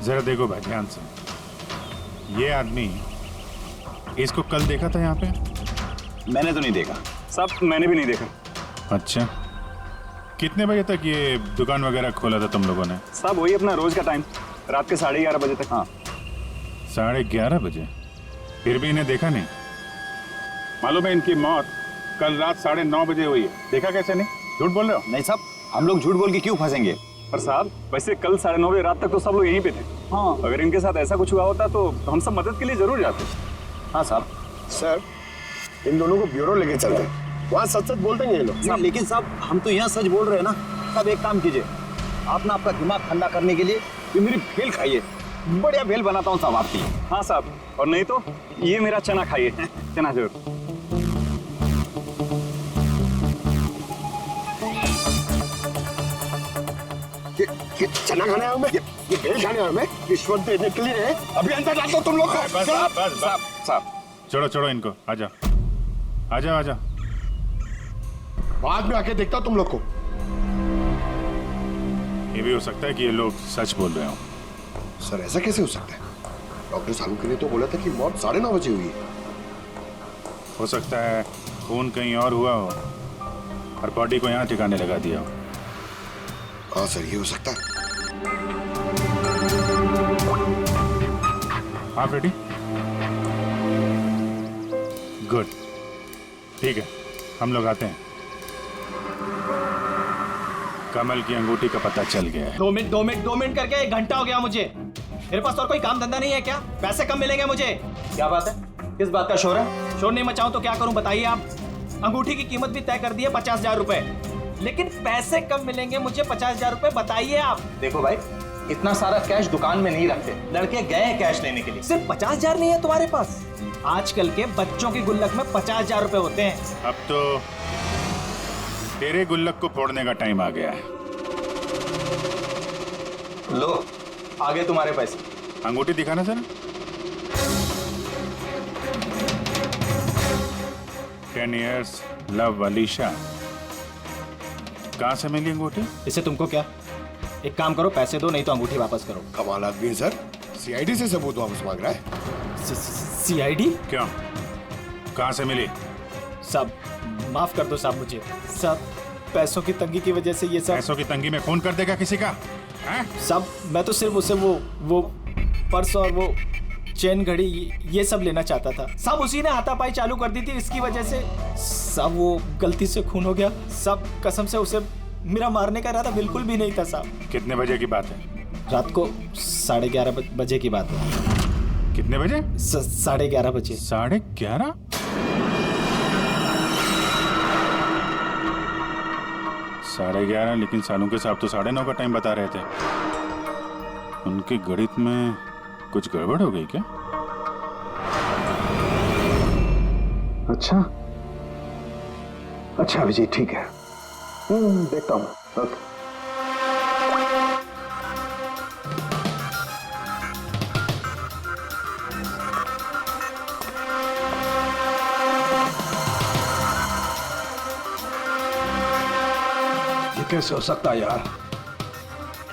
जरा देखो भाई ध्यान से, ये आदमी, इसको कल देखा था यहाँ पे? मैंने तो नहीं देखा साहब, मैंने भी नहीं देखा। अच्छा, कितने बजे तक ये दुकान वगैरह खोला था तुम लोगों ने? साहब वही अपना रोज का टाइम, रात के 11:30 बजे तक। हाँ 11:30 बजे? फिर भी इन्हें देखा नहीं? मालूम है इनकी मौत कल रात 9:30 बजे हुई है। देखा कैसे नहीं? झूठ बोल रहे हो? नहीं साहब, हम लोग झूठ बोल के क्यों फंसेंगे? पर साहब वैसे कल 9:30 बजे रात तक तो सब लोग यहीं पे थे। हाँ अगर इनके साथ ऐसा कुछ हुआ होता तो हम सब मदद के लिए जरूर जाते। हाँ साहब। सर, इन दोनों को ब्यूरो लेके चलते हैं, वहाँ सच सच बोल देंगे ये लोग। नहीं, लेकिन साहब हम तो यहाँ सच बोल रहे हैं ना। साहब एक काम कीजिए, आप ना आपका दिमाग ठंडा करने के लिए ये मेरी भेल खाइए, बढ़िया भेल बनाता हूँ साहब आपकी। हाँ साहब, और नहीं तो ये मेरा चना खाइए, चना जरूर। ये चना खाने आया हूँ मैं, ये भेल खाने आया हूँ मैं, रिश्वत देने के लिए। अभी अंदर डाल दो तुम लोग को। बस साहब छोड़ो छोड़ो इनको, आजा आजा आजा। बाद में आके देखता हूँ तुम लोग को। ये भी हो सकता है कि ये लोग सच बोल रहे हो। सर ऐसा कैसे हो सकता है? डॉक्टर सालुके ने तो बोला था कि मौत 9:30 बजे हुई है। हो सकता है खून कहीं और हुआ हो और बॉडी को यहाँ ठिकाने लगा दिया हो। हाँ सर, ये हो सकता है। हाँ फ्रेडी, गुड, ठीक है, हम लोग आते हैं। कमल की अंगूठी का पता चल गया है। 2 मिनट करके 1 घंटा हो गया मुझे। मेरे पास और कोई काम धंधा नहीं है क्या? पैसे कम मिलेंगे मुझे। क्या बात है? किस बात का शोर है? शोर नहीं मचाऊं तो क्या करूं बताइए आप? अंगूठी की कीमत भी तय कर दी है 50,000 रुपए, लेकिन पैसे कम मिलेंगे मुझे 50,000 रुपए, बताइए आप। देखो भाई, इतना सारा कैश दुकान में नहीं रखते, लड़के गए हैं कैश लेने के लिए। सिर्फ 50,000 नहीं है तुम्हारे पास? आजकल के बच्चों की गुल्लक में 50,000 रुपए होते हैं। अब तो तेरे गुल्लक को फोड़ने का टाइम आ गया है। लो, आगे तुम्हारे पैसे। अंगूठी दिखाना सर। 10 years love Alisha. कहाँ से मिली अंगूठी? इससे तुमको क्या? एक काम करो, पैसे दो, नहीं तो अंगूठी वापस करो। कमाल आदमी है सर, सीआईडी से सबूत वापस मांग रहा है। सीआईडी? क्यों, कहाँ से मिली? साहब माफ कर दो साहब मुझे। साहब पैसों की तंगी की वजह से ये सब। पैसों की तंगी में खून कर देगा किसी का? साहब मैं तो सिर्फ उसे वो पर्स और वो चेन घड़ी ये सब लेना चाहता था साहब। उसी ने हाथापाई चालू कर दी थी, इसकी वजह से साहब वो गलती से खून हो गया साहब। कसम से उसे मेरा मारने का इरादा बिल्कुल भी नहीं था साहब। कितने बजे की बात है? रात को 11:30 बजे की बात है। कितने बजे? 11:30 बजे। 11:30? साढ़े 11, लेकिन सालों के साहब तो 9:30 का टाइम बता रहे थे। उनके गणित में कुछ गड़बड़ हो गई क्या? अच्छा अभिजीत, ठीक है, देखता हूँ। ये कैसे हो सकता है यार?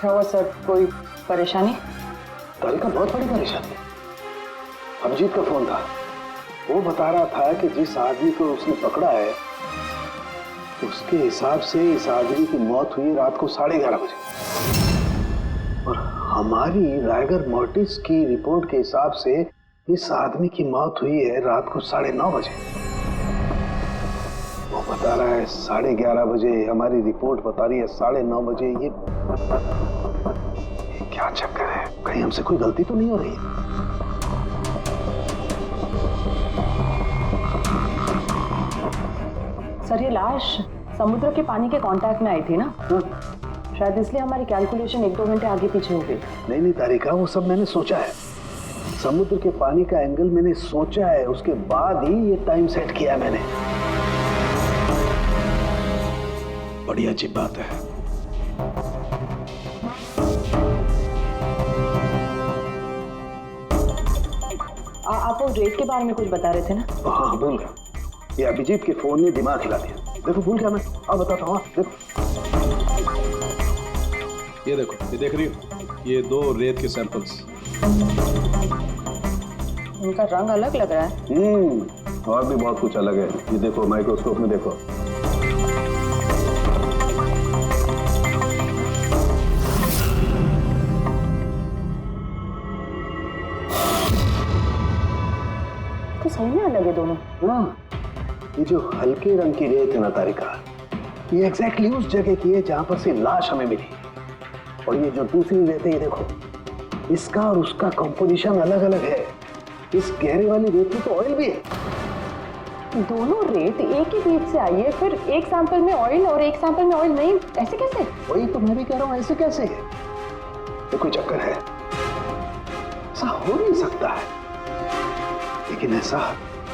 क्या हुआ सर, कोई परेशानी? तारिका बहुत बड़ी परेशानी है। अभिजीत का फोन था, वो बता रहा था कि जिस आदमी को उसने पकड़ा है उसके हिसाब से इस आदमी की मौत हुई रात को 11:30 बजे, और हमारी रायगर मोर्टिस की रिपोर्ट के हिसाब से इस आदमी की मौत हुई है रात को 9:30 बजे। वो बता रहा है 11:30 बजे, हमारी रिपोर्ट बता रही है 9:30 बजे। ये क्या चक्कर है? कहीं हमसे कोई गलती तो नहीं हो रही? सर ये लाश समुद्र के पानी के कांटेक्ट में आई थी ना, शायद इसलिए हमारी कैलकुलेशन 1-2 घंटे आगे पीछे हो गई। नहीं तारिका, वो सब मैंने सोचा है। समुद्र के पानी का एंगल मैंने सोचा है, उसके बाद ही ये टाइम सेट किया है मैंने। बड़ी अच्छी बात है। आप वो रेट के बारे में कुछ बता रहे थे ना? हाँ भूल गया, ये अभिजीत के फोन ने दिमाग हिला दिया। देखो भूल गया मैं, अब बताता हूँ। देखो, ये देखो, ये देख रही हो, ये 2 रेत के सैंपल्स। उनका रंग अलग लग रहा है। और भी बहुत कुछ अलग है। ये देखो, माइक्रोस्कोप में देखो। तो सही में अलग है दोनों। हाँ, ये जो हल्के रंग की रेत है ना तारिका, ये एग्जैक्टली उस जगह की है जहां पर से लाश हमें मिली। और ये जो दूसरी रेत है, ये देखो, इसका और उसका कंपोजिशन अलग अलग है। इस गहरे वाली रेत में तो ऑयल भी है। दोनों रेत एक ही बीज से आई है, फिर एक सैंपल में ऑयल और एक सैंपल में ऑयल नहीं, ऐसे कैसे? वही तो मैं भी कह रहा हूं, ऐसे कैसे? ये कोई चक्कर है? ऐसा हो नहीं सकता है। लेकिन ऐसा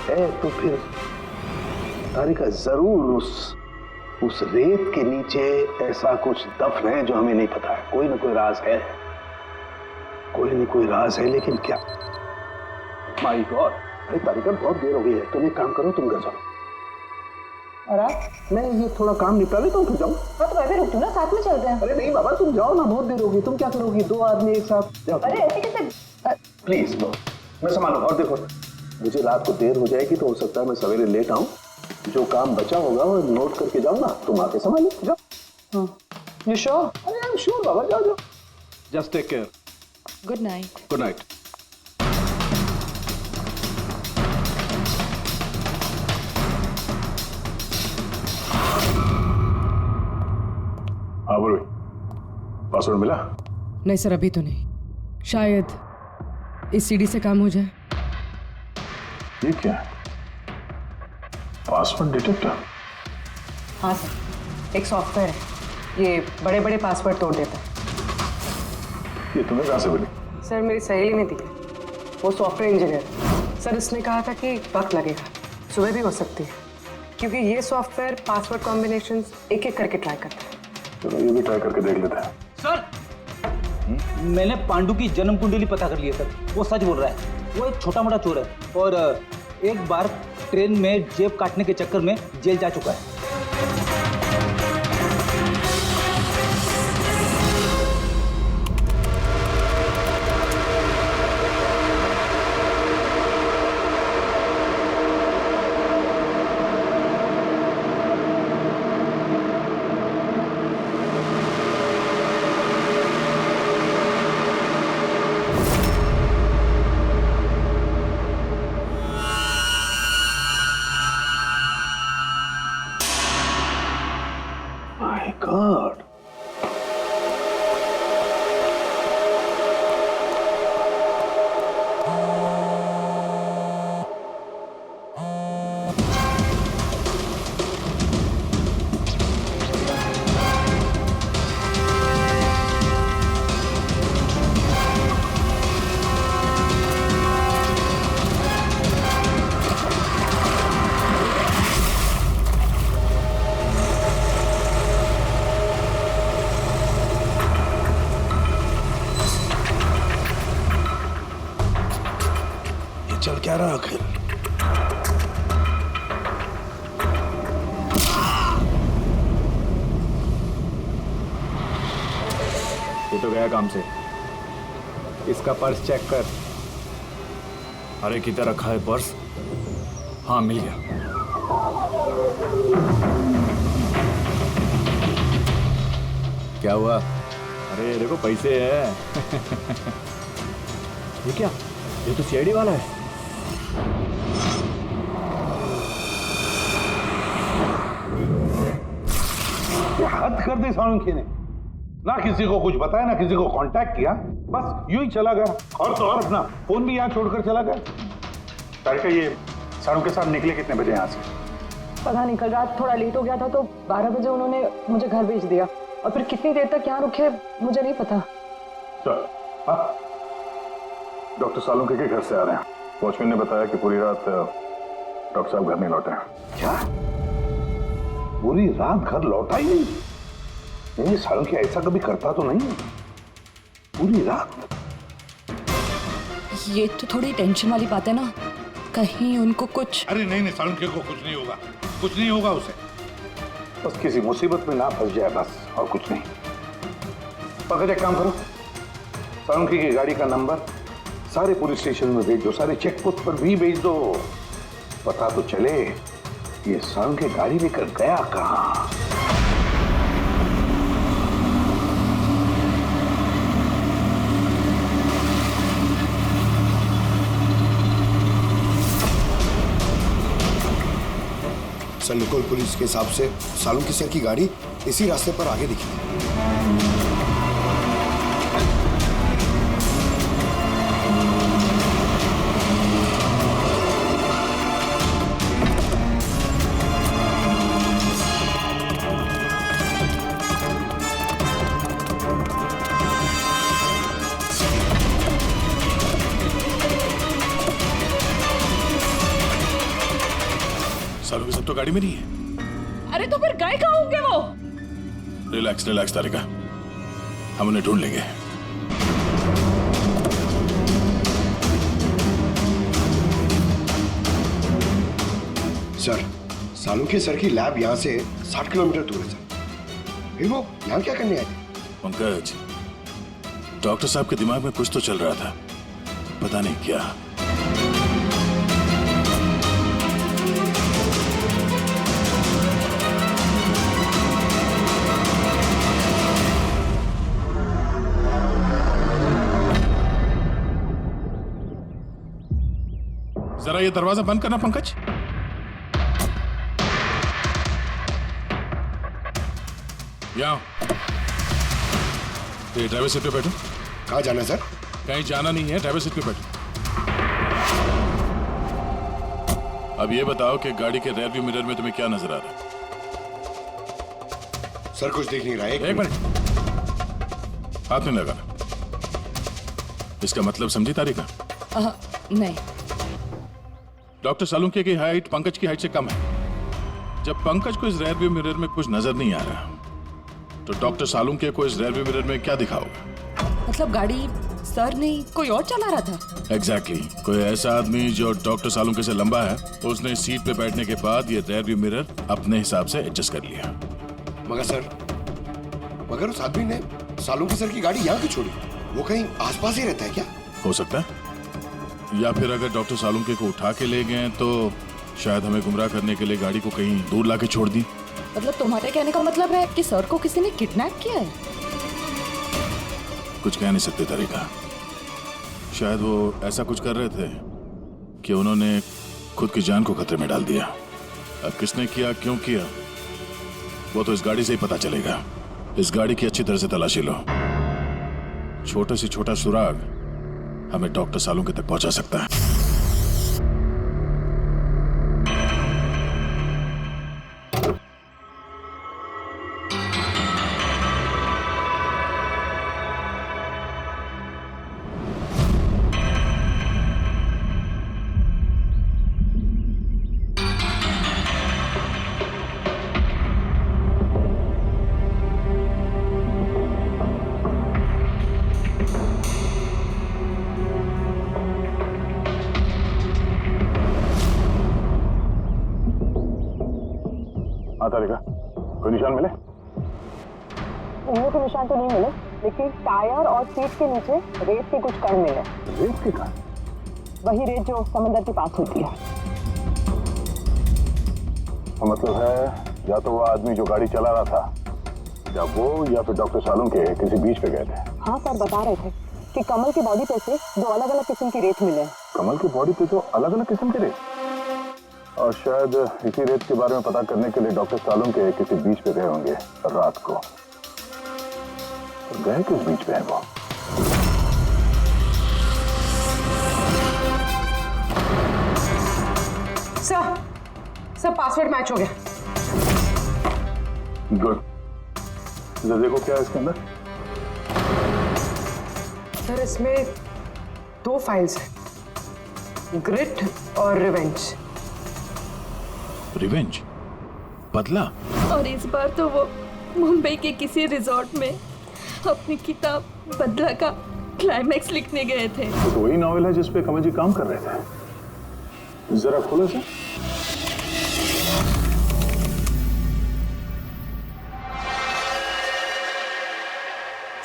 है तो फिर तारिका जरूर उस रेत के नीचे ऐसा कुछ दफन है जो हमें नहीं पता है। कोई ना कोई राज है, कोई ना कोई राज है, लेकिन क्या? My God! अरे तारिका, बहुत देर हो गई है। तुम एक काम करो, तुम घर जाओ। और आप? मैं ये थोड़ा काम निपटा लेता हूँ, फिर जाऊँ। हाँ तो मैं भी रुक दूँ ना, साथ में चलते हैं। अरे नहीं बाबा, तुम जाओ ना, बहुत देर होगी। तुम क्या करोगी? 2 आदमी एक साथ जाओ। अरे ऐसे कैसे? प्लीज नो, मैं संभालू। और देखो, मुझे रात को देर हो जाएगी तो हो सकता है मैं सवेरे लेट आऊं। जो काम बचा होगा वो नोट करके जाओ ना, तुम आके संभालो। जाओ। You sure? अरे आई एम श्योर बाबा, जाओ जाओ। Just take care. Good night. Good night. हाँ बोलो, पासवर्ड मिला? नहीं सर, अभी तो नहीं। शायद इस सीडी से काम हो जाए। ये क्या है? Password detector? हाँ सर, एक सॉफ्टवेयर है, ये बड़े बड़े पासवर्ड तोड़ देता है। ये तुम्हें कहाँ से मिली? सर मेरी सहेली ने दी है, वो सॉफ्टवेयर इंजीनियर। सर इसने कहा था कि वक्त लगेगा, सुबह भी हो सकती है, क्योंकि ये सॉफ्टवेयर पासवर्ड कॉम्बिनेशंस एक एक करके ट्राई करता है। चलो ये भी ट्राई करके देख लेते हैं। सर, मैंने पांडु की जन्म कुंडली पता कर ली है सर। वो सच बोल रहा है, वो एक छोटा मोटा चोर है और एक बार ट्रेन में जेब काटने के चक्कर में जेल जा चुका है। My God! चल क्या रहा आखिर? ये तो गया काम से। इसका पर्स चेक कर। अरे किधर रखा है पर्स? हाँ मिल गया। क्या हुआ? अरे देखो पैसे है। ये क्या? ये तो सीआईडी वाला है। हद कर दी सालुंखे ने। ना किसी को कुछ बताया, ना किसी को कांटेक्ट किया, बस यूं ही चला गया। और तो और अपना फोन भी यहाँ छोड़कर चला गया। तारिका, ये सालुंखे साहब निकले कितने बजे यहाँ से? पता नहीं, कल रात थोड़ा लेट हो गया था तो 12 बजे उन्होंने मुझे घर भेज दिया, और फिर कितनी देर तक यहाँ रुके मुझे नहीं पता। चलो, हाँ, डॉक्टर सालुंखे के घर से आ रहे हैं। वॉचमैन ने बताया कि पूरी रात डॉक्टर साहब घर नहीं लौटे हैं। क्या? पूरी रात घर लौटा ही नहीं? नहीं, सालुंखे ऐसा कभी करता तो नहीं। पूरी रात? ये तो थोड़ी टेंशन वाली बात है ना, कहीं उनको कुछ। अरे नहीं नहीं, सालुंखे को कुछ नहीं होगा, कुछ नहीं होगा उसे। बस किसी मुसीबत में ना फंस जाए, बस, और कुछ नहीं। पकड़, एक काम करो, सालुंखे की गाड़ी का नंबर सारे पुलिस स्टेशन में भेज दो, सारे चेक पोस्ट पर भी भेज दो। पता तो चले ये सालुंखे गाड़ी लेकर गया कहां। सर, लोकल पुलिस के हिसाब से सालुंखे सर की गाड़ी इसी रास्ते पर आगे दिखी। सालुंखे सब तो गाड़ी में नहीं है। अरे तो फिर गए कहाँ होंगे वो? रिलैक्स रिलैक्स तारिका, हम उन्हें ढूंढ लेंगे। सर, सालुंखे सर की लैब यहाँ से 60 किलोमीटर दूर है सर। फिर वो यहाँ क्या करने आए थे? पंकज, डॉक्टर साहब के दिमाग में कुछ तो चल रहा था, पता नहीं क्या। जरा ये दरवाजा बंद करना पंकज। यहाँ ये ड्राइवर सीट पे बैठो। कहाँ जाना है सर? कहीं जाना नहीं है, ड्राइवर सीट पे बैठो। अब ये बताओ कि गाड़ी के रेयर व्यू मिरर में तुम्हें क्या नजर आ रहा है? सर, कुछ दिख नहीं रहा है। एक मिनट, हाथ में लगाना। इसका मतलब समझी तारिका? नहीं। डॉक्टर सालुंखे की हाइट पंकज की हाइट से कम है। जब पंकज को इस रेयर व्यू मिरर में कुछ नजर नहीं आ रहा, तो डॉक्टर सालुंखे को इस रेयर व्यू मिरर में क्या दिखा होगा? मतलब गाड़ी सर नहीं कोई और चला रहा था? एग्जैक्टली कोई ऐसा आदमी जो डॉक्टर सालुंखे से लंबा है, उसने सीट पे बैठने के बाद ये रेयर व्यू मिरर अपने हिसाब से एडजस्ट कर लिया। मगर उस आदमी ने सालुंखे सर की गाड़ी यहाँ क्यों छोड़ी? वो कहीं आसपास ही रहता है क्या? हो सकता है, या फिर अगर डॉक्टर सालुंखे को उठा के ले गए तो शायद हमें गुमराह करने के लिए गाड़ी को कहीं दूर लाके छोड़ दी। मतलब तुम्हारे कहने का मतलब है कि सर को किसी ने किडनैप किया है? कुछ कह नहीं सकते तरीका। शायद वो ऐसा कुछ कर रहे थे कि उन्होंने खुद की जान को खतरे में डाल दिया। अब किसने किया, क्यों किया, वो तो इस गाड़ी से ही पता चलेगा। इस गाड़ी की अच्छी तरह से तलाशी लो। छोटे से छोटा सुराग हमें डॉक्टर सालुंखे तक पहुंचा सकता है। तारिका, कोई निशान मिले? उंगलियों के निशान तो नहीं मिले, लेकिन टायर और सीट के नीचे रेत के कुछ कण मिले। रेत के कण? वही रेत जो समंदर के पास होती है। तो मतलब है या तो वो आदमी जो गाड़ी चला रहा था, या वो या फिर डॉक्टर सालुंखे किसी बीच पे गए थे। हाँ सर, बता रहे थे कि कमल की बॉडी पे से 2 अलग-अलग किस्म की रेत मिले। कमल की बॉडी पे तो अलग अलग किस्म के रेत, और शायद इसी रेत के बारे में पता करने के लिए डॉक्टर सालुंखे किसी बीच पे गए होंगे रात को। तो गए किस बीच पे है वो? सर पासवर्ड मैच हो गया। गुड। जरा देखो क्या है इसके अंदर। सर, इसमें 2 फाइल्स हैं, ग्रिट और रिवेंज। रिवेंज? बदला? और इस बार तो वो मुंबई के किसी रिजॉर्ट में अपनी किताब बदला का क्लाइमैक्स लिखने गए थे। तो वही नॉवेल है जिसपे कमल जी काम कर रहे थे। जरा खोलो से।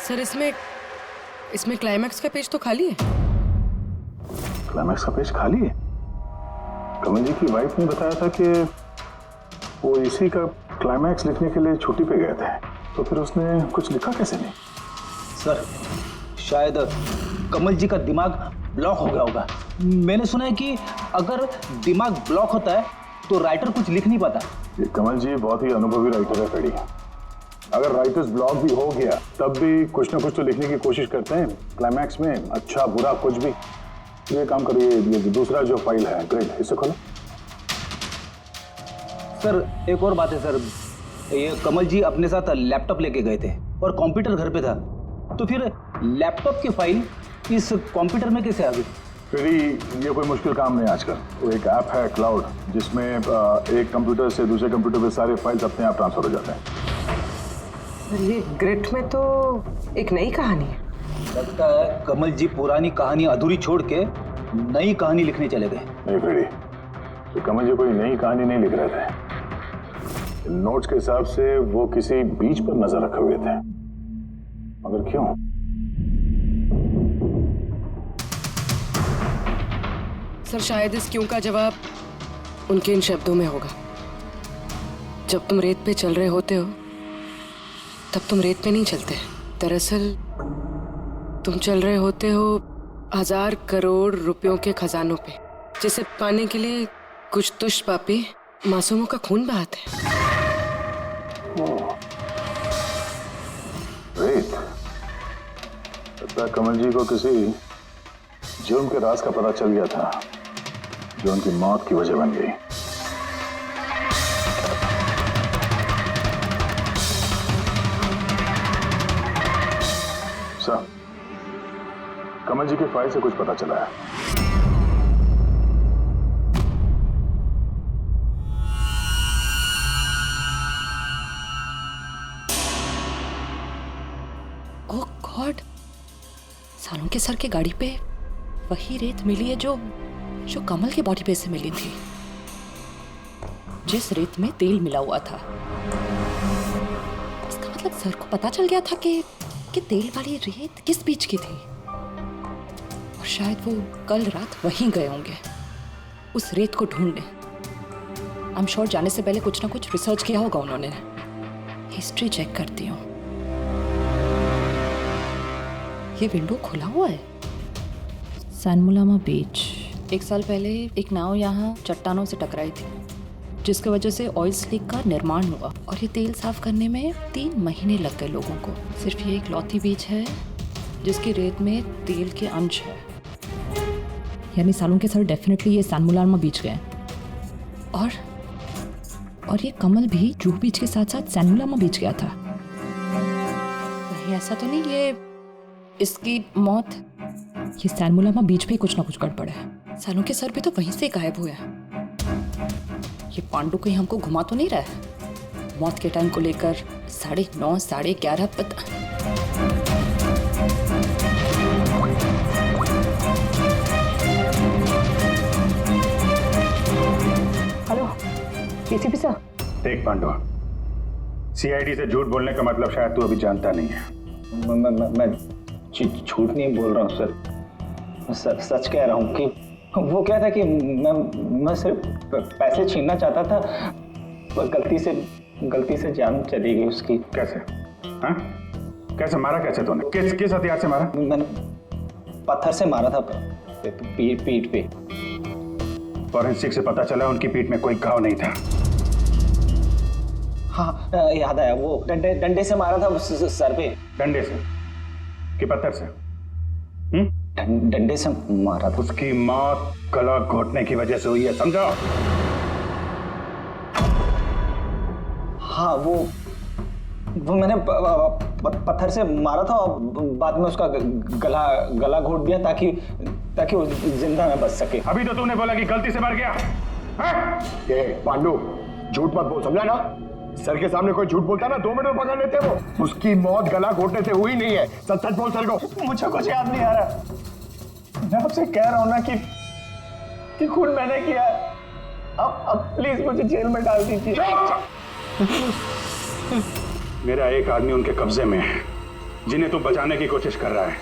सर, इसमें इसमें क्लाइमैक्स का पेज तो खाली है। क्लाइमैक्स का पेज खाली है? कमल जी की वाइफ ने बताया था कि वो इसी का क्लाइमैक्स लिखने के लिए छुट्टी पे गए थे, तो फिर उसने कुछ लिखा कैसे नहीं? सर शायद कमल जी का दिमाग ब्लॉक हो गया होगा। मैंने सुना है कि अगर दिमाग ब्लॉक होता है तो राइटर कुछ लिख नहीं पाता। ये कमल जी बहुत ही अनुभवी राइटर है फेडी। अगर राइटर्स ब्लॉक भी हो गया तब भी कुछ ना कुछ तो लिखने की कोशिश करते हैं क्लाइमैक्स में, अच्छा बुरा कुछ भी। ये काम करिए, ये दूसरा जो फाइल है ग्रेड, इसे खोलो। सर एक और बात है सर, ये कमल जी अपने साथ लैपटॉप लेके गए थे और कंप्यूटर घर पे था, तो फिर लैपटॉप की फाइल इस कंप्यूटर में कैसे आ गई? फेडी, ये कोई मुश्किल काम नहीं आजकल। वो एक ऐप है क्लाउड, जिसमें एक कंप्यूटर से दूसरे कंप्यूटर पे सारे फाइल्स अपने आप ट्रांसफर हो जाते हैं। ये ग्रिट में तो एक नई कहानी है। लगता है कमल जी पुरानी कहानी अधूरी छोड़ के नई कहानी लिखने चले गए। नहीं फेडी, तो कमल जी कोई नई कहानी नहीं लिख रहे थे। नोट्स के हिसाब से वो किसी बीच पर नजर रखे हुए थे, मगर क्यों? सर शायद इस क्यों का जवाब उनके इन शब्दों में होगा। जब तुम रेत पे चल रहे होते हो तब तुम रेत पे नहीं चलते। दरअसल तुम चल रहे होते हो 1000 करोड़ रुपयों के खजानों पे, जिसे पाने के लिए कुछ दुष्ट पापी मासूमों का खून बहाते हैं। रेत? लगता है कमल जी को किसी जुर्म के राज का पता चल गया था, जो उनकी मौत की वजह बन गई। सर, कमल जी के फाइल से कुछ पता चला है। ओह गॉड, सालों के सर के गाड़ी पे वही रेत मिली है जो कमल के बॉडी पे से मिली थी, जिस रेत में तेल मिला हुआ था। इसका मतलब सर को पता चल गया था कि तेल वाली रेत किस बीच की थी, और शायद वो कल रात वहीं गए होंगे उस रेत को ढूंढने। आई एम श्योर जाने से पहले कुछ ना कुछ रिसर्च किया होगा उन्होंने। हिस्ट्री चेक करती हूँ। ये विंडो खुला हुआ है। सैनमुलामा बीच। 1 साल पहले एक नाव यहाँ चट्टानों से टकराई थी, जिसकी वजह से ऑयल स्लिक का निर्माण हुआ, और ये तेल साफ करने में 3 महीने लग गए लोगों को। सिर्फ ये एक लौती बीच है जिसकी रेत में तेल के अंश है। यानी सालों के सर डेफिनेटली ये सैनमुलामा बीच गए, और ये कमल भी जूहू बीच के साथ साथ सैनमुलामा बीच गया था। नहीं ऐसा तो नहीं ये इसकी मौत, ये सैनमुलामा बीच पे कुछ ना कुछ गड़बड़ है। सालों के सर भी तो वहीं से गायब हुए हैं। ये पांडु कहीं हमको घुमा तो नहीं रहा है मौत के टाइम को लेकर? 9:30 11:30 पता। Hello ACP sir. देख पांडु, सीआईडी से झूठ बोलने का मतलब शायद तू अभी जानता नहीं है। मैं झूठ नहीं बोल रहा हूँ सर, सच कह रहा हूँ कि वो क्या था कि मैं सिर्फ पैसे छीनना चाहता था, पर गलती से जान चली गई उसकी। कैसे? हाँ? कैसे मारा? कैसे तूने? किस हथियार से मारा? मैंने पत्थर से मारा था पीठ पे। फॉरेंसिक से पता चला उनकी पीठ में कोई घाव नहीं था। हाँ याद आया, वो डंडे से मारा था सर पे। डंडे से कि पत्थर से? डंडे से मारा था। उसकी मौत गला घोटने की वजह से हुई है, समझा? हाँ वो मैंने पत्थर से मारा था और बाद में उसका गला घोट दिया ताकि वो जिंदा न बच सके। अभी तो तूने बोला कि गलती से मर गया। ये पांडु झूठ मत बोल, समझा ना? सर के सामने कोई झूठ बोलता ना 2 मिनट में पकड़ लेते वो। उसकी मौत गला घोटने से हुई नहीं है। सच सच बोल सर को। मुझे कुछ याद नहीं आ रहा। मैं आपसे कह रहा हूँ ना कि खून मैंने किया। अब प्लीज मुझे जेल में डाल दीजिए। मेरा एक आदमी उनके कब्जे में है, जिन्हें तू बचाने की कोशिश कर रहा है।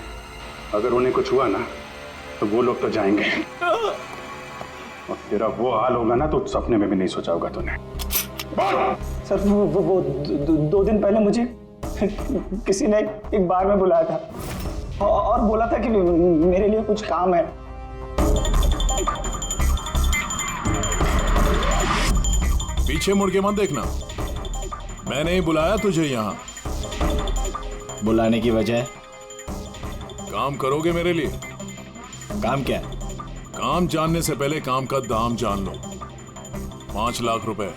अगर उन्हें कुछ हुआ ना तो वो लोग तो जाएंगे, और तेरा वो हाल होगा ना तो सपने में भी नहीं सोचा होगा तूने। सर वो 2 दिन पहले मुझे किसी ने एक बार में बुलाया था और बोला था कि मेरे लिए कुछ काम है। पीछे मुड़ के मत देखना, मैंने ही बुलाया तुझे यहाँ। बुलाने की वजह? काम करोगे मेरे लिए? काम क्या? काम जानने से पहले काम का दाम जान लो। 5 लाख रुपए।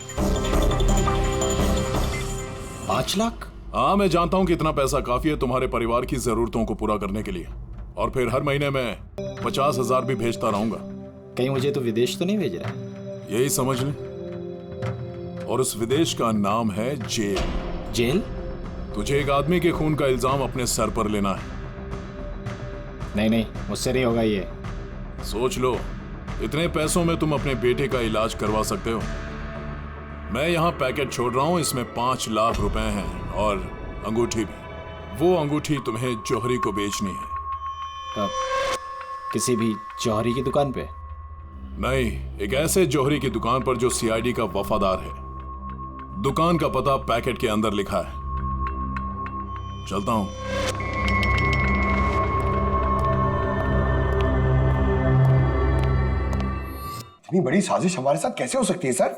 5 लाख? हाँ, मैं जानता हूँ कि इतना पैसा काफी है तुम्हारे परिवार की जरूरतों को पूरा करने के लिए, और फिर हर महीने में 50,000 भी भेजता रहूंगा। कहीं मुझे तो विदेश तो नहीं भेज रहा? यही समझ ले, और उस विदेश का नाम है जेल। जेल? तुझे एक आदमी के खून का इल्जाम अपने सर पर लेना है। नहीं, मुझसे नहीं होगा ये। सोच लो, इतने पैसों में तुम अपने बेटे का इलाज करवा सकते हो। मैं यहाँ पैकेट छोड़ रहा हूँ, इसमें 5 लाख रुपए हैं और अंगूठी भी। वो अंगूठी तुम्हें जौहरी को बेचनी है। किसी भी जौहरी की दुकान पे? नहीं, एक ऐसे जौहरी की दुकान पर जो सीआईडी का वफादार है। दुकान का पता पैकेट के अंदर लिखा है। चलता हूं। इतनी बड़ी साजिश हमारे साथ कैसे हो सकती है सर?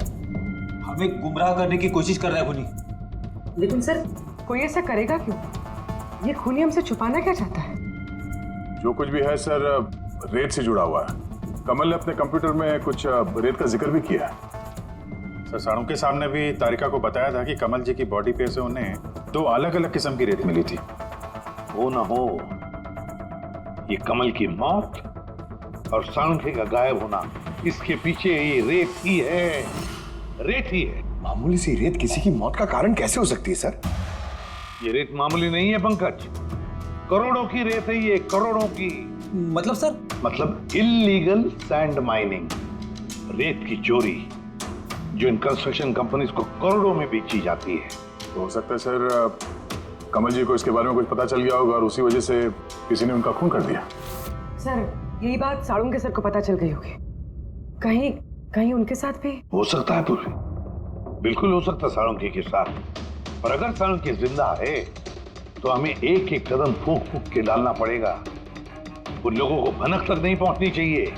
हमें गुमराह करने की कोशिश कर रहा है खूनी। लेकिन सर, कोई ऐसा करेगा क्यों? ये खूनी हमसे छुपाना क्या चाहता है? जो कुछ भी है सर, रेत से जुड़ा हुआ है। कमल ने अपने कंप्यूटर में कुछ रेत का जिक्र भी किया है। सर, साड़ू के सामने भी तारिका को बताया था कि कमल जी की बॉडी पे से उन्हें 2 अलग-अलग किस्म की रेत मिली थी। वो ना हो ये कमल की मौत और साळुंखे का गायब होना, इसके पीछे ये रेत ही है, रेत ही है। मामूली सी रेत किसी की मौत का कारण कैसे हो सकती है सर? ये रेत मामूली नहीं है पंकज, करोड़ों की रेत है ये, करोड़ों की। मतलब सर? मतलब इल्लीगल सैंड माइनिंग, रेत की चोरी, जो इन कंस्ट्रक्शन कंपनीज को करोड़ों में बेची जाती है। तो हो सकता है सर, कमल जी को इसके बारे में कुछ पता चल गया होगा और उसी वजह से किसी ने उनका खून कर दिया। सर, यही बात साळुंखे सर को पता चल गई होगी। कहीं उनके साथ भी हो सकता है पूरी, बिल्कुल हो सकता है साळुंखे के साथ। और अगर साळुंखे जिंदा है तो हमें एक एक कदम फूंक के डालना पड़ेगा। उन लोगों को भनक तक नहीं पहुंचनी चाहिए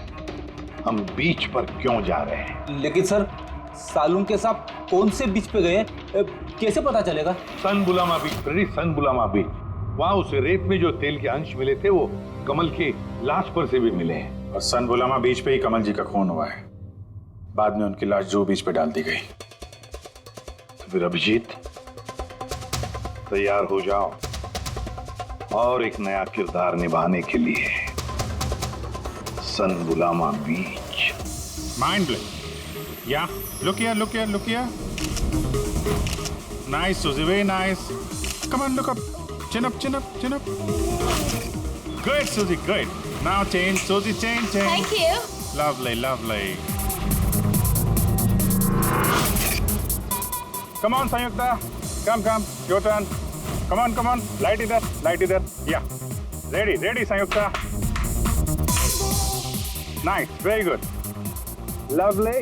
हम बीच पर क्यों जा रहे हैं। लेकिन सर, साळुंखे साहब कौन से बीच पे गए, कैसे पता चलेगा? सन बुलामा बीच, सन बुलामा बीच। वहां उस रेत में जो तेल के अंश मिले थे वो कमल के लाश पर से भी मिले हैं। और सन बुलामा बीच पे ही कमल जी का खून हुआ है। बाद में उनकी लाश जो बीच पे डाल दी गई। तो फिर अभिजीत, तैयार हो जाओ और एक नया किरदार निभाने के लिए। सन बुलामा beach. Mind blowing. Yeah, look here. Nice, Suzy, very nice. Come on, look up. Chin up. Good, Suzy, good. Now change, Suzy, change. Thank you. Lovely. Come on, Sanyukta. Come. Your turn. Come on. Light either. Yeah. Ready, Sanyukta. Nice, very good. Lovely.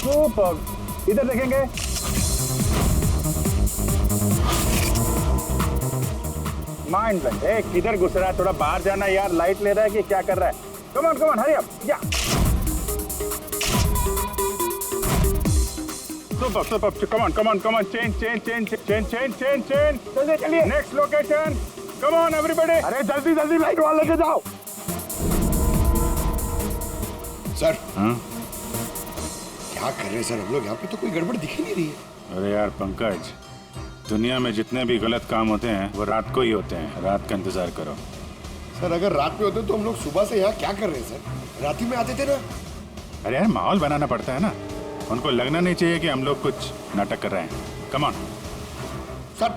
Super. इधर देखेंगे। Mind blank. किधर घुस रहा है? थोड़ा बाहर जाना यार, लाइट ले रहा है कि क्या कर रहा है? Come on hurry up. या सुपर। Come on change. चलिए next location. Come on everybody. अरे जल्दी लाइट वाले लेके जाओ सर। हाँ? क्या कर रहे हैं सर हम लोग? यहाँ पे तो कोई गड़बड़ दिख ही नहीं रही है। अरे यार पंकज, दुनिया में जितने भी गलत काम होते हैं वो रात को ही होते हैं। रात का इंतजार करो। सर अगर रात में होते तो हम लोग सुबह से यहाँ क्या कर रहे हैं सर? रात ही में आते थे ना। अरे यार माहौल बनाना पड़ता है ना, उनको लगना नहीं चाहिए कि हम लोग कुछ नाटक कर रहे हैं। Come on sir.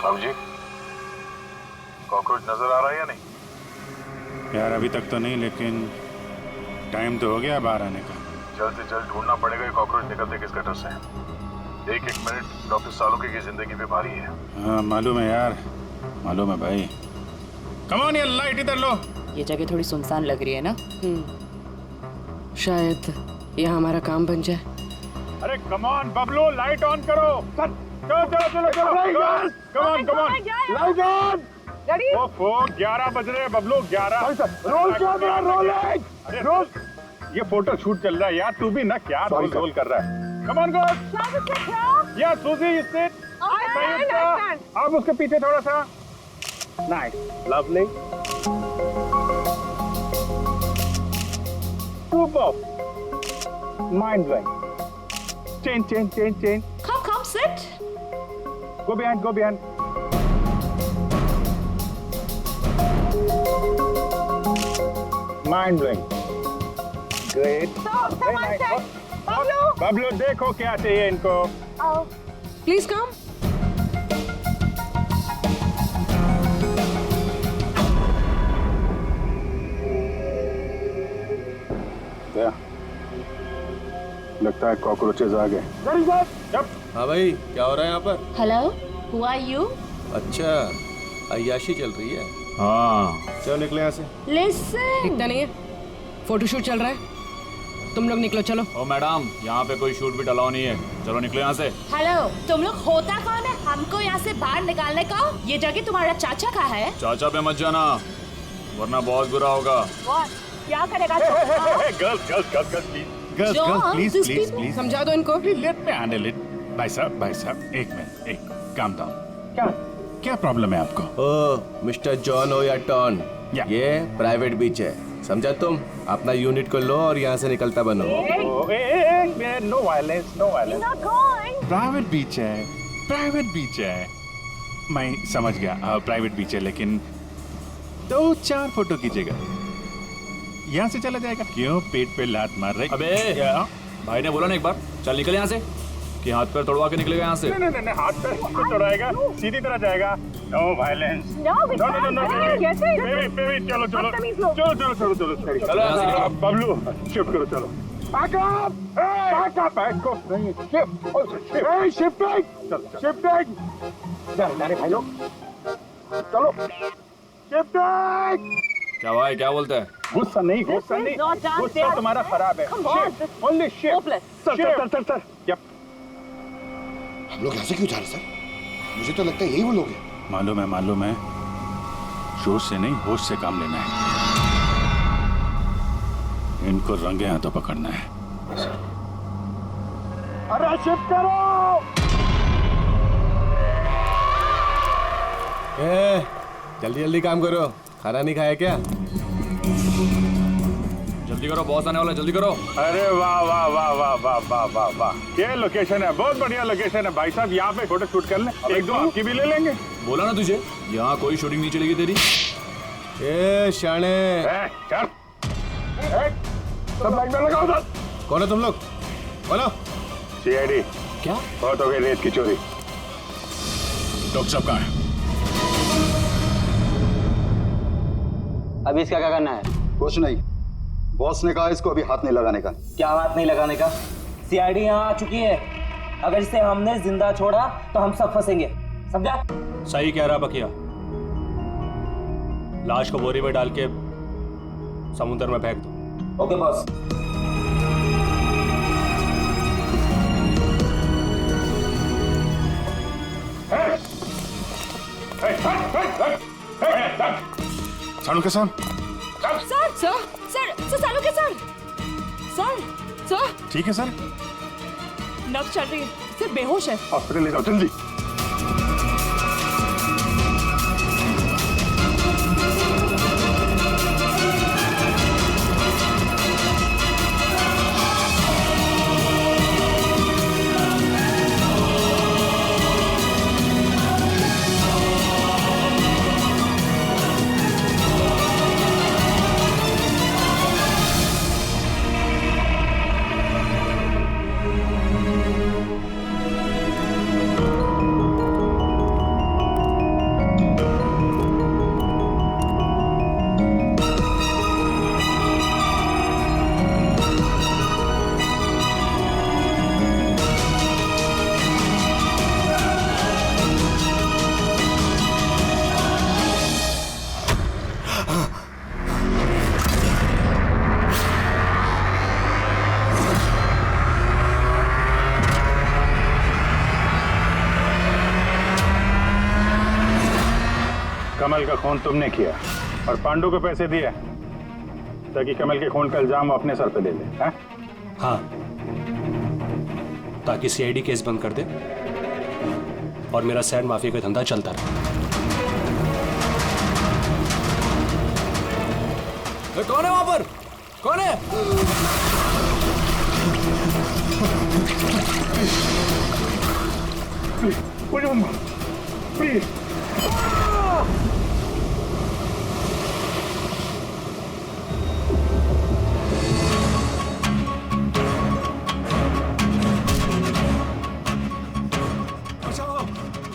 अब जी कॉकरोच नजर आ रहा है या नहीं? यार अभी तक तो नहीं, लेकिन टाइम तो हो गया बाहर आने का। जल्द से जल्द ढूंढना पड़ेगा ये कॉकरोच निकलते किस गटर से। एक एक मिनट डॉक्टर सालोकी की जिंदगी पे भारी है। हाँ मालूम है यार, मालूम है भाई। कम ऑन, ये लाइट इधर लो। ये जगह थोड़ी सुनसान लग रही है ना? शायद यहाँ हमारा काम बन जाए। अरे come on Bablu, light on करो। चलो चलो चलो चलो, come on come on, light on. ओफो 11 बज रहे हैं बबलू, 11। Roll camera rolling. अरे रोल, ये फोटो शूट चल रहा है यार, तू भी ना क्या रोल कर रहा है। Come on girls. या सूजी सिट। आप उसके पीछे थोड़ा सा। Nice, lovely, super, mind blowing. Change. Come, sit. Go behind. Mind blowing. Great. Very nice. Bablu देखो क्या चाहिए इनको। Please come. लगता है कॉकरोचेस आ गए। हाँ भाई, क्या हो रहा है यहाँ पर? Hello, who are you? अच्छा, अय्याशी चल रही है। हाँ चलो निकले यहाँ से। Listen. दिखता नहीं है, फोटोशूट चल रहा है। तुम लोग निकलो, चलो। ओ मैडम, यहाँ पे कोई शूट भी अलाउ नहीं है, चलो निकलो यहाँ से। हेलो, तुम लोग होता कौन है हमको यहाँ से बाहर निकालने का? ये जगह तुम्हारा चाचा का है? चाचा पे मत जाना, वरना बहुत बुरा होगा। क्या करेगा? गर्ल्स प्लीज समझा दो इनको। Let me handle it. भाई साहब एक मिनट, एक काम डाउन। क्या प्रॉब्लम है आपको? ओ मिस्टर जॉन हो या टॉन, या। ये प्राइवेट बीच है, समझा तुम? अपना यूनिट को लो और यहाँ से निकलता बनो। No violence, no violence. Private beach है। मैं समझ गया, प्राइवेट बीच है, लेकिन 2-4 फोटो खींचेगा, यहाँ से चला जाएगा। क्यों पेट पे लात मार रहे? अबे भाई ने बोला ना एक बार, चल निकल यहाँ से, कि हाथ पैर तोड़वा के निकलेगा यहाँ से। नहीं, हाथ पैर क्यों तोड़ाएगा, सीधी तरह जाएगा। No violence. नो, बेबी चलो। बबलू शिफ्ट करो, चलो। Back up. नहीं, शिफ्टिंग। अरे भाई लोग चलो, शिफ्टिंग। क्या भाई, क्या बोलता है? गुस्सा नहीं, गुस्सा तुम्हारा खराब है। Only shift. सर। यप। हम लोग यहाँ से क्यों जा रहे सर? मुझे तो लगता है यही वो लोग हैं। मालूम है, जोश से नहीं होश से काम लेना है। इनको रंगे हाथों पकड़ना है। अरे शिफ्ट करो। जल्दी काम करो, खाना नहीं खाया क्या? जल्दी करो, बॉस आने वाला है, जल्दी करो। अरे वाह, ये लोकेशन है, बहुत बढ़िया लोकेशन है भाई साहब। यहाँ पे फोटो शूट कर ले, एक दो आपकी भी ले लेंगे। बोला ना तुझे, यहाँ कोई शूटिंग नहीं चलेगी तेरी। ए शाणे, सब लाइन में लगाओ उधर। कौन है तुम लोग? बोलो। सीआईडी। क्या? बहुत हो गई रेत की चोरी। डॉक्टर साहब कहाँ है? अभी इसका क्या करना है? कुछ नहीं, बॉस ने कहा इसको अभी हाथ नहीं लगाने का। क्या हाथ नहीं लगाने का? सीआईडी यहाँ आ चुकी है, अगर इसे हमने जिंदा छोड़ा तो हम सब फंसेंगे, समझा? सही कह रहा बकिया, लाश को बोरी में डाल के समुद्र में फेंक दो। Okay boss. सालुके साहब। Sir Saluke sir. ठीक है सर। नब्ज चल रही है, सिर्फ बेहोश है। हॉस्पिटल ले जाओ जल्दी। कमल का खून तुमने किया और पांडु को पैसे दिए ताकि कमल के खून का इल्जाम वो अपने सर पे ले ले, हैं? हाँ, ताकि सीआईडी केस बंद कर दे और मेरा सैंड माफिया का धंधा चलता रहे। कौन है वहां पर? कौन है? प्लीज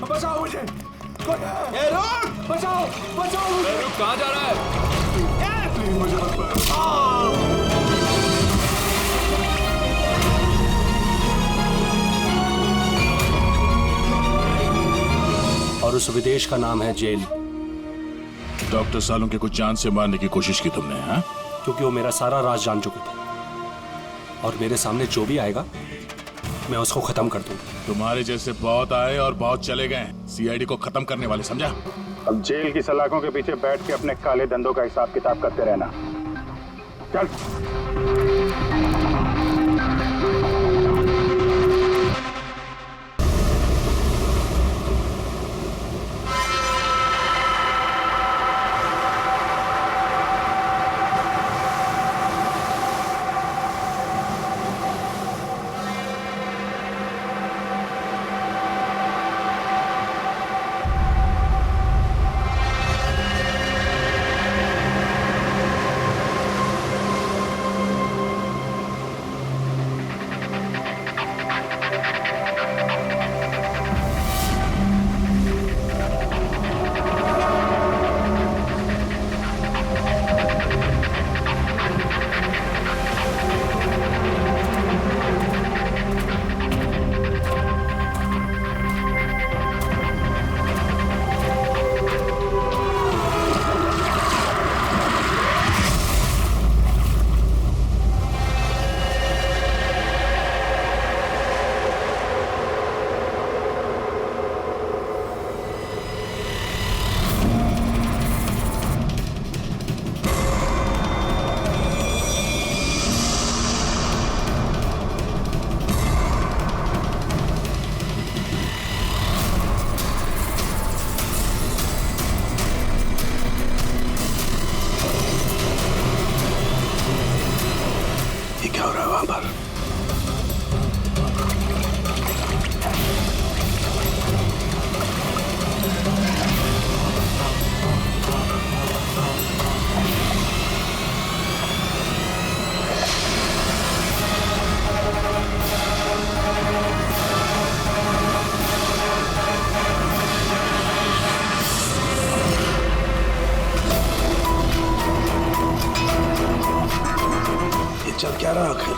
बचाओ मुझे! बचाओ! बचाओ मुझे! कहाँ जा रहा है? प्लीज मुझे मत और उस विदेश का नाम है जेल। डॉक्टर सालों के कुछ जान से मारने की कोशिश की तुमने, हाँ? क्योंकि वो मेरा सारा राज जान चुके थे और मेरे सामने जो भी आएगा मैं उसको खत्म कर दूंगा। तुम्हारे जैसे बहुत आए और बहुत चले गए, सीआईडी को खत्म करने वाले, समझा? अब जेल की सलाखों के पीछे बैठ के अपने काले धंधों का हिसाब किताब करते रहना। चल। चल क्या रहा आखिर?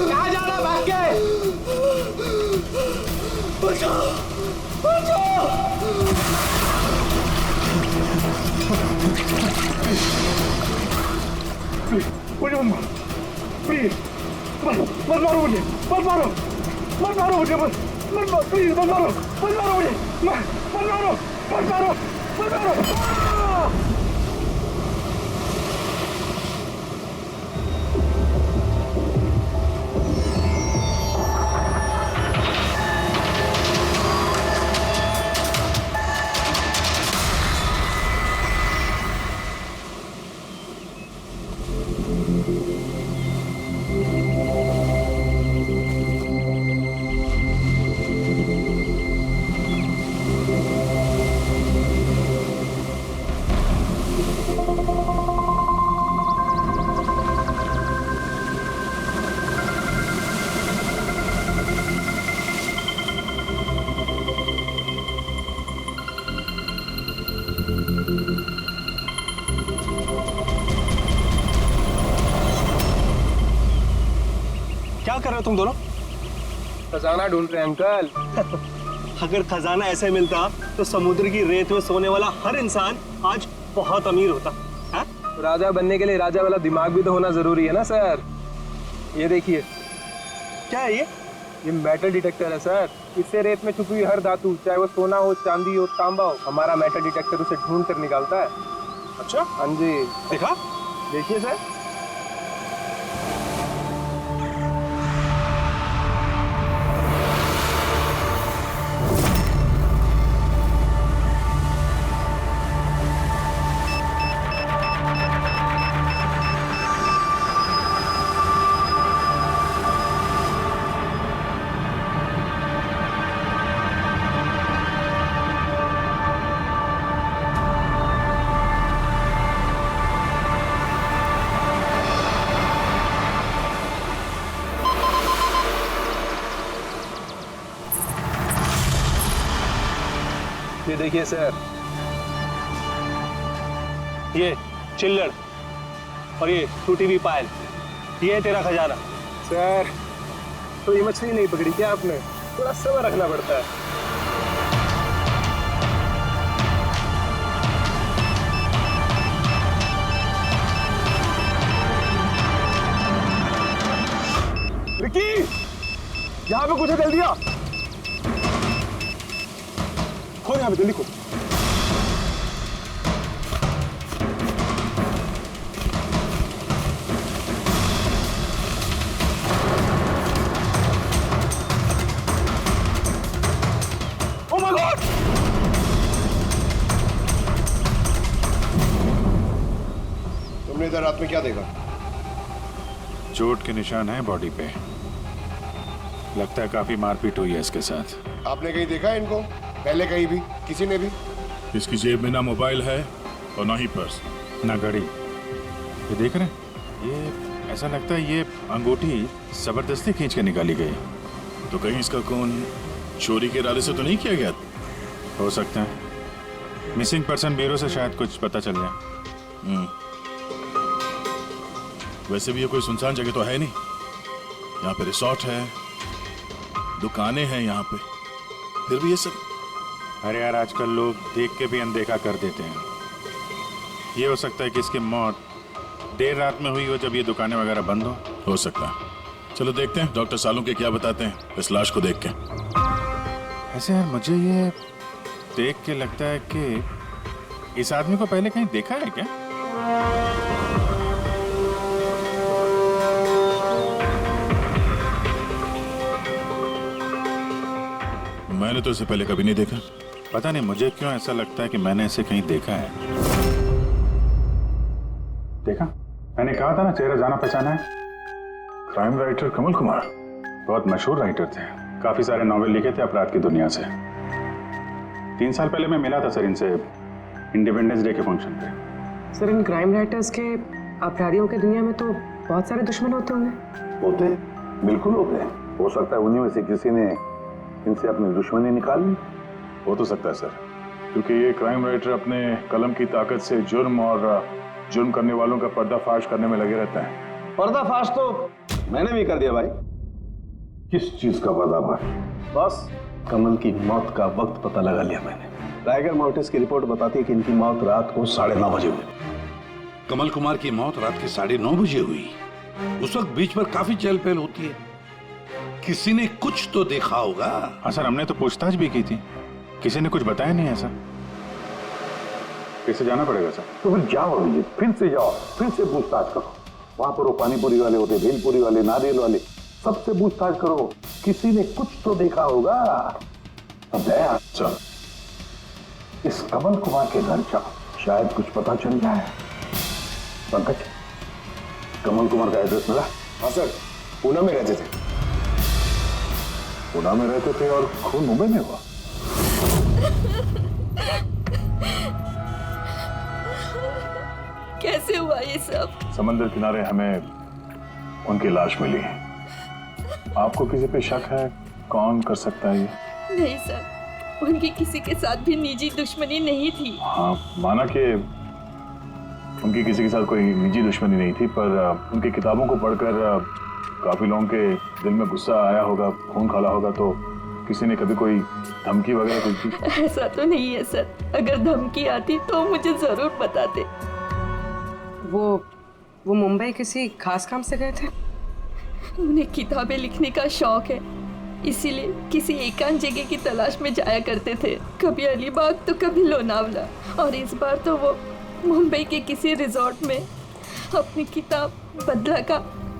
कहाँ जा रहा भाग के? बचाओ! बचाओ! मुझे प्लीज मत मारो मुझे, मत मारो, मत मारो मुझे, मत मारो, प्लीज मत मारो, मत मारो मुझे, मत मारो, मत मारो, मत मारो। कर रहे हो तुम दोनों? खजाना ढूंढ रहे हैं अंकल। अगर खजाना ऐसे मिलता तो समुद्र की रेत में सोने वाला हर इंसान आज बहुत अमीर होता है? राजा बनने के लिए राजा वाला दिमाग भी तो होना जरूरी है ना सर। ये देखिए, क्या है ये मेटल डिटेक्टर है सर। इससे रेत में छुपी हुई हर धातु, चाहे वो सोना हो, चांदी हो, तांबा हो, हमारा मेटल डिटेक्टर उसे ढूंढ कर निकालता है। अच्छा, हाँ जी। देखा? देखिए सर। ये देखिए सर, ये चिल्लड़ और ये टूटी हुई पायल, ये है तेरा खजाना। सर तो ये मछली नहीं पकड़ी क्या आपने? थोड़ा सब्र रखना पड़ता है। विक्की, यहाँ पे कुछ है, जल्दी आ। खोल यहाँ पे, जल्दी खोल। Oh my God! तुमने इधर रात में क्या देखा? चोट के निशान हैं बॉडी पे। लगता है काफी मारपीट हुई है इसके साथ। आपने कहीं देखा है इनको पहले? कहीं भी किसी ने भी? इसकी जेब में ना मोबाइल है और ना ही पर्स, ना घड़ी। ये देख रहे हैं, ये ऐसा लगता है ये अंगूठी जबरदस्ती खींच के निकाली गई। तो कहीं इसका खून चोरी के इरादे से तो नहीं किया गया? हो सकता है। मिसिंग पर्सन ब्यूरो से शायद कुछ पता चल जाए। वैसे भी ये कोई सुनसान जगह तो है नहीं। यहाँ पे रिसोर्ट है, दुकानें हैं यहाँ पे, फिर भी ये सब। अरे यार, आजकल लोग देख के भी अनदेखा कर देते हैं। ये हो सकता है कि इसकी मौत देर रात में हुई हो, जब ये दुकानें वगैरह बंद हो सकता है। चलो देखते हैं डॉक्टर सालुंके क्या बताते हैं इस लाश को देख के। ऐसे यार, मुझे ये देख के लगता है कि इस आदमी को पहले कहीं देखा है क्या? मैंने तो इसे पहले कभी नहीं देखा। पता नहीं मुझे क्यों ऐसा लगता है कि मैंने इसे कहीं देखा है। देखा, मैंने कहा था ना, चेहरा जाना पहचाना है। क्राइम राइटर कमल कुमार बहुत मशहूर राइटर थे, काफी सारे नॉवेल लिखे थे अपराध की दुनिया से। 3 साल पहले मैं मिला था सर इनसे इंडिपेंडेंस डे के फंक्शन पे। सर, इन क्राइम राइटर्स के अपराधियों की दुनिया में तो बहुत सारे दुश्मन होते होंगे। होते, बिल्कुल होते हैं। हो सकता है उन्हीं में से किसी ने इनसे अपनी दुश्मनी निकाल ली। हो तो सकता है सर, क्योंकि ये क्राइम राइटर अपने कलम की ताकत से जुर्म और जुर्म करने वालों का पर्दाफाश करने में लगे रहते हैं। पर्दाफाश तो मैंने भी कर दिया भाई। किस चीज का पर्दाफाश? बस कमल की मौत का वक्त पता लगा लिया मैंने। टाइगर मोर्टिस की रिपोर्ट बताती है कि इनकी मौत रात को 9:30 बजे हुई। कमल कुमार की मौत रात के 9:30 बजे हुई। उस वक्त बीच पर काफी चहल पहल होती है। किसी ने कुछ तो देखा होगा। हाँ सर, हमने तो पूछताछ भी की थी, किसी ने कुछ बताया नहीं ऐसा। कैसे जाना पड़ेगा सर? तो फिर जाओ अभिजीत, फिर से जाओ, फिर से पूछताछ करो। वहां पर वो पानीपुरी वाले होते, भेलपुरी वाले, नारियल वाले, सबसे पूछताछ करो। किसी ने कुछ तो देखा होगा। अब दया चल, इस कमल कुमार के घर जाओ, शायद कुछ पता चल जाए। पंकज, कमल कुमार का एड्रेस मिला? हाँ सर, पूना में रहते थे। पूना में रहते थे और खून मुंबई में हुआ। कैसे हुआ ये सब? समंदर किनारे हमें उनकी लाश मिली। आपको किसी पे शक है? कौन कर सकता है ये? नहीं सर, उनकी किसी के साथ भी निजी दुश्मनी नहीं थी। हाँ, माना कि उनकी किसी के साथ कोई निजी दुश्मनी नहीं थी, पर उनकी किताबों को पढ़कर काफी लोगों के दिल में गुस्सा आया होगा, खून खौला होगा, तो किसी ने कभी कोई धमकी वगैरह कुछ दी? ऐसा तो नहीं है सर, अगर धमकी आती तो मुझे जरूर बताते। वो मुंबई किसी खास काम से गए थे? उन्हें किताबें लिखने का शौक है, इसीलिए किसी एकांत जगह की तलाश में जाया करते थे, कभी अलीबाग तो कभी लोनावला, और इस बार तो वो मुंबई के किसी रिजॉर्ट में अपनी किताब बदला का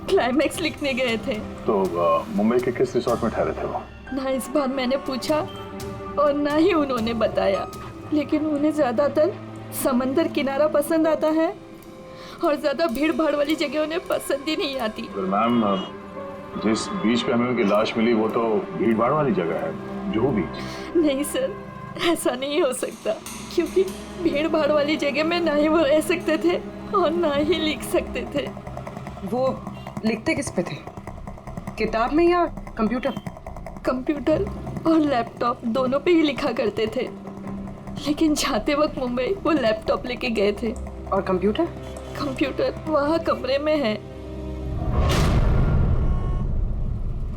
क्लाइमैक्स लिखने गए थे। तो मुंबई के किस रिसोर्ट में ठहरे थे वो? ना इस बार मैंने पूछा और ना ही उन्होंने बताया, लेकिन उन्हें ज्यादातर समंदर किनारा पसंद आता है और ज्यादा भीड़ भाड़ वाली जगह उन्हें पसंद ही नहीं आती। मैम, जिस बीच पे हमें उनकी लाश मिली वो तो भीड़ भाड़ वाली जगह है, जुहू बीच। नहीं सर, ऐसा नहीं हो सकता, क्योंकि भीड़ भाड़ वाली जगह में ना ही वो रह सकते थे और ना ही लिख सकते थे। वो लिखते किस पे थे, किताब में या कंप्यूटर? कंप्यूटर और लैपटॉप दोनों पे ही लिखा करते थे, लेकिन जाते वक्त मुंबई वो लैपटॉप लेके गए थे। और कंप्यूटर? कंप्यूटर वहाँ कमरे में है।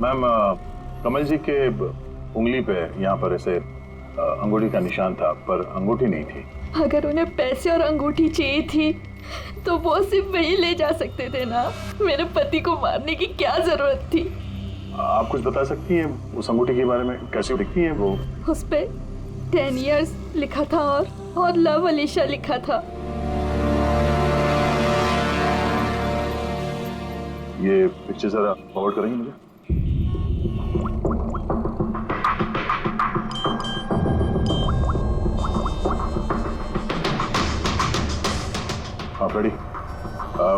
मैम, कमल जी के उंगली पे यहाँ पर ऐसे अंगूठी का निशान था, पर अंगूठी नहीं थी। अगर उन्हें पैसे और अंगूठी चाहिए थी तो वो सिर्फ वही ले जा सकते थे ना, मेरे पति को मारने की क्या जरूरत थी? आप कुछ बता सकती हैं उस अंगूठी के बारे में, कैसी दिखती है वो? उस पे 10 years लिखा था और लव अलीशा लिखा था। ये पिक्चर जरा फॉरवर्ड करेंगे मुझे? हाँ फ्रेडी,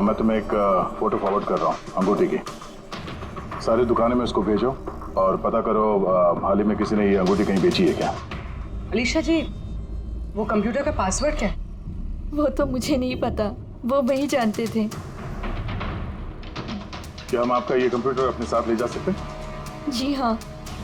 मैं तुम्हें एक फोटो फॉरवर्ड कर रहा हूँ अंगूठी की। सारी दुकानें में इसको भेजो और पता करो हाल ही में किसी ने ये अंगूठी कहीं बेची है क्या। अलीशा जी, वो कंप्यूटर का पासवर्ड क्या है? वो तो मुझे नहीं पता, वो वही जानते थे। क्या हम आपका ये कंप्यूटर अपने साथ ले जा सकते हैं? जी हाँ,